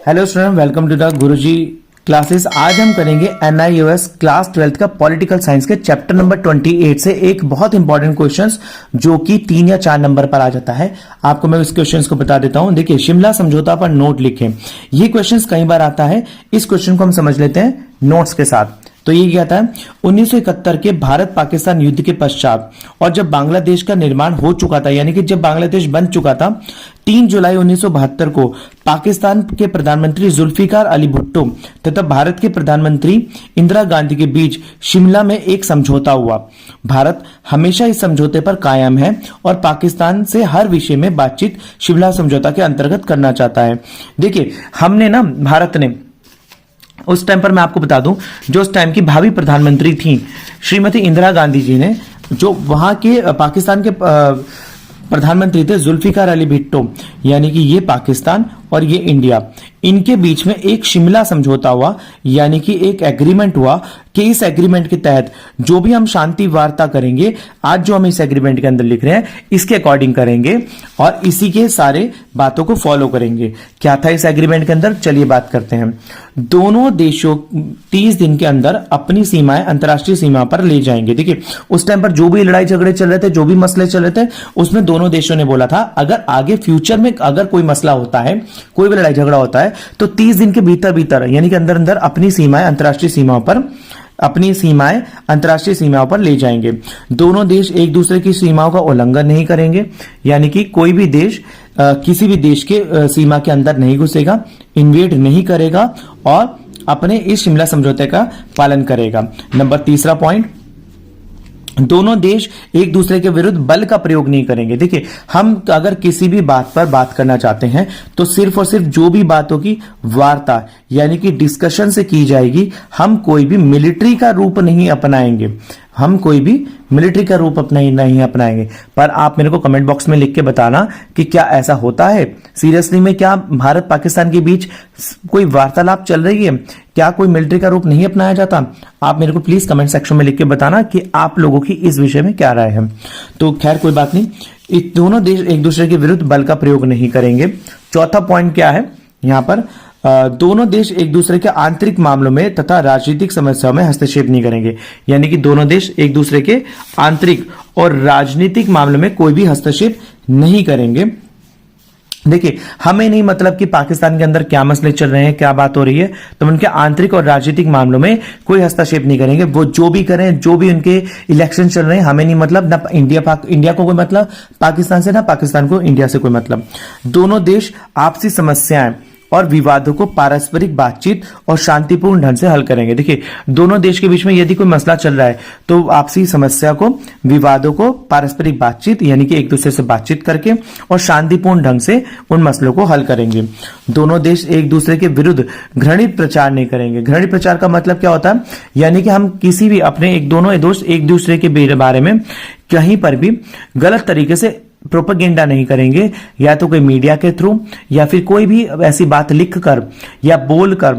Hello student, welcome to the Guruji classes. आज हम करेंगे NIOS क्लास 12th का पॉलिटिकल साइंस के चैप्टर नंबर 28 से एक बहुत इंपॉर्टेंट क्वेश्चंस जो कि 3 या 4 नंबर पर आ जाता है। आपको मैं उस क्वेश्चंस को बता देता हूं। देखिए, शिमला समझौता पर नोट लिखें। ये क्वेश्चंस कई बार आता है। इस क्वेश्चन को हम समझ लेते हैं नोट्स के साथ। तो ये क्या था, 1971 के भारत पाकिस्तान युद्ध के पश्चात और जब बांग्लादेश का निर्माण हो चुका था, यानी कि जब बांग्लादेश बन चुका था, 3 जुलाई 1972 को पाकिस्तान के प्रधानमंत्री जुल्फिकार अली भुट्टो तथा भारत के प्रधानमंत्री इंदिरा गांधी के बीच शिमला में एक समझौता हुआ। भारत हमेशा इस समझौते पर कायम है और पाकिस्तान से हर विषय में बातचीत शिमला समझौता के अंतर्गत करना चाहता है। देखिए, हमने ना, भारत ने उस टाइम पर, मैं आपको बता दूं, जो उस टाइम की भावी प्रधानमंत्री थी श्रीमती इंदिरा गांधी जी ने, जो वहां के पाकिस्तान के प्रधानमंत्री थे जुल्फिकार अली भुट्टो, यानी कि ये पाकिस्तान और ये इंडिया, इनके बीच में एक शिमला समझौता हुआ, यानी कि एक एग्रीमेंट हुआ कि इस एग्रीमेंट के तहत जो भी हम शांति वार्ता करेंगे, आज जो हम इस एग्रीमेंट के अंदर लिख रहे हैं, इसके अकॉर्डिंग करेंगे और इसी के सारे बातों को फॉलो करेंगे। क्या था इस एग्रीमेंट के अंदर, चलिए बात करते हैं। दोनों देशों 30 दिन के अंदर अपनी सीमाएं अंतर्राष्ट्रीय सीमा पर ले जाएंगे। देखिए, उस टाइम पर जो भी लड़ाई झगड़े चल रहे थे, जो भी मसले चल रहे थे, उसमें दोनों देशों ने बोला था अगर आगे फ्यूचर में अगर कोई मसला होता है, कोई भी लड़ाई झगड़ा होता है, तो 30 दिन के भीतर भीतर, यानी कि अंदर अंदर अपनी सीमाएं अंतर्राष्ट्रीय सीमाओं पर ले जाएंगे। दोनों देश एक दूसरे की सीमाओं का उल्लंघन नहीं करेंगे, यानी कि कोई भी देश किसी भी देश के सीमा के अंदर नहीं घुसेगा, इन्वेड नहीं करेगा और अपने इस शिमला समझौते का पालन करेगा। नंबर तीसरा पॉइंट, दोनों देश एक दूसरे के विरुद्ध बल का प्रयोग नहीं करेंगे। देखिए, हम अगर किसी भी बात पर बात करना चाहते हैं तो सिर्फ और सिर्फ जो भी बातों की वार्ता, यानी कि डिस्कशन से की जाएगी। हम कोई भी मिलिट्री का रूप नहीं अपनाएंगे, नहीं अपनाएंगे। पर आप मेरे को कमेंट बॉक्स में लिख के बताना कि क्या ऐसा होता है सीरियसली में, क्या भारत पाकिस्तान के बीच कोई वार्तालाप चल रही है, क्या कोई मिलिट्री का रूप नहीं अपनाया जाता। आप मेरे को प्लीज कमेंट सेक्शन में लिख के बताना कि आप लोगों की इस विषय में क्या राय है। तो खैर कोई बात नहीं, दोनों देश एक दूसरे के विरुद्ध बल का प्रयोग नहीं करेंगे। चौथा पॉइंट क्या है यहां पर, दोनों देश एक दूसरे के आंतरिक मामलों में तथा राजनीतिक समस्याओं में हस्तक्षेप नहीं करेंगे, यानी कि दोनों देश एक दूसरे के आंतरिक और राजनीतिक मामलों में कोई भी हस्तक्षेप नहीं करेंगे। देखिए, हमें नहीं मतलब कि पाकिस्तान के अंदर क्या मसले चल रहे हैं, क्या बात हो रही है, तो उनके आंतरिक और राजनीतिक मामलों में कोई हस्तक्षेप नहीं करेंगे। वो जो भी करें, जो भी उनके इलेक्शन चल रहे हैं, हमें नहीं मतलब, ना इंडिया को कोई मतलब पाकिस्तान से, ना पाकिस्तान को इंडिया से कोई मतलब। दोनों देश आपसी समस्याएं और विवादों को पारस्परिक बातचीत और शांतिपूर्ण ढंग से हल करेंगे। देखिए, दोनों देश के बीच में यदि कोई मसला चल रहा है तो आपसी समस्या को, विवादों को पारस्परिक बातचीत, यानी कि एक दूसरे से बातचीत करके और शांतिपूर्ण ढंग से उन मसलों को हल करेंगे। दोनों देश एक दूसरे के विरुद्ध घृणित प्रचार नहीं करेंगे। घृणित प्रचार का मतलब क्या होता है, यानी कि हम किसी भी अपने दोनों दोस्त एक दूसरे के बारे में कहीं पर भी गलत तरीके से प्रोपेगेंडा नहीं करेंगे, या तो कोई मीडिया के थ्रू या फिर कोई भी ऐसी बात लिखकर या बोलकर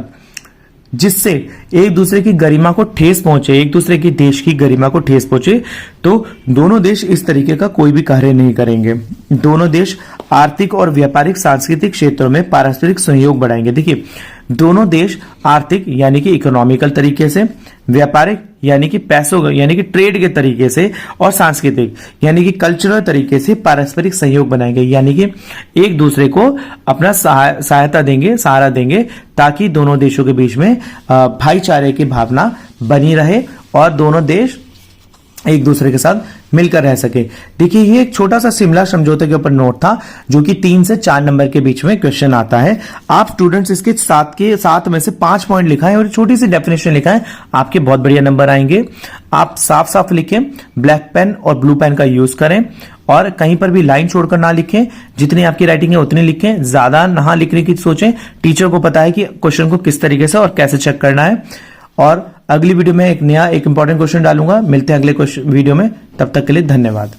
जिससे एक दूसरे की गरिमा को ठेस पहुंचे, एक दूसरे की देश की गरिमा को ठेस पहुंचे। तो दोनों देश इस तरीके का कोई भी कार्य नहीं करेंगे। दोनों देश आर्थिक और व्यापारिक सांस्कृतिक क्षेत्रों में पारस्परिक सहयोग बढ़ाएंगे। देखिए, दोनों देश आर्थिक यानी कि इकोनॉमिकल तरीके से, व्यापारिक यानी कि पैसों यानी कि ट्रेड के तरीके से, और सांस्कृतिक यानी कि कल्चरल तरीके से पारस्परिक सहयोग बनाएंगे, यानी कि एक दूसरे को अपना सहायता देंगे, सहारा देंगे, ताकि दोनों देशों के बीच में भाईचारे की भावना बनी रहे और दोनों देश एक दूसरे के साथ मिलकर रह सके। देखिए, ये एक छोटा सा शिमला समझौते के ऊपर नोट था जो कि 3 से 4 नंबर के बीच में क्वेश्चन आता है। आप स्टूडेंट्स इसके साथ में से 5 पॉइंट लिखा है और छोटी सी डेफिनेशन लिखा है, आपके बहुत बढ़िया नंबर आएंगे। आप साफ साफ लिखें, ब्लैक पेन और ब्लू पेन का यूज करें और कहीं पर भी लाइन छोड़कर ना लिखें। जितनी आपकी राइटिंग है उतनी लिखें, ज्यादा ना लिखने की सोचें। टीचर को पता है कि क्वेश्चन को किस तरीके से और कैसे चेक करना है। और अगली वीडियो में एक इंपॉर्टेंट क्वेश्चन डालूंगा। मिलते हैं अगले वीडियो में, तब तक के लिए धन्यवाद।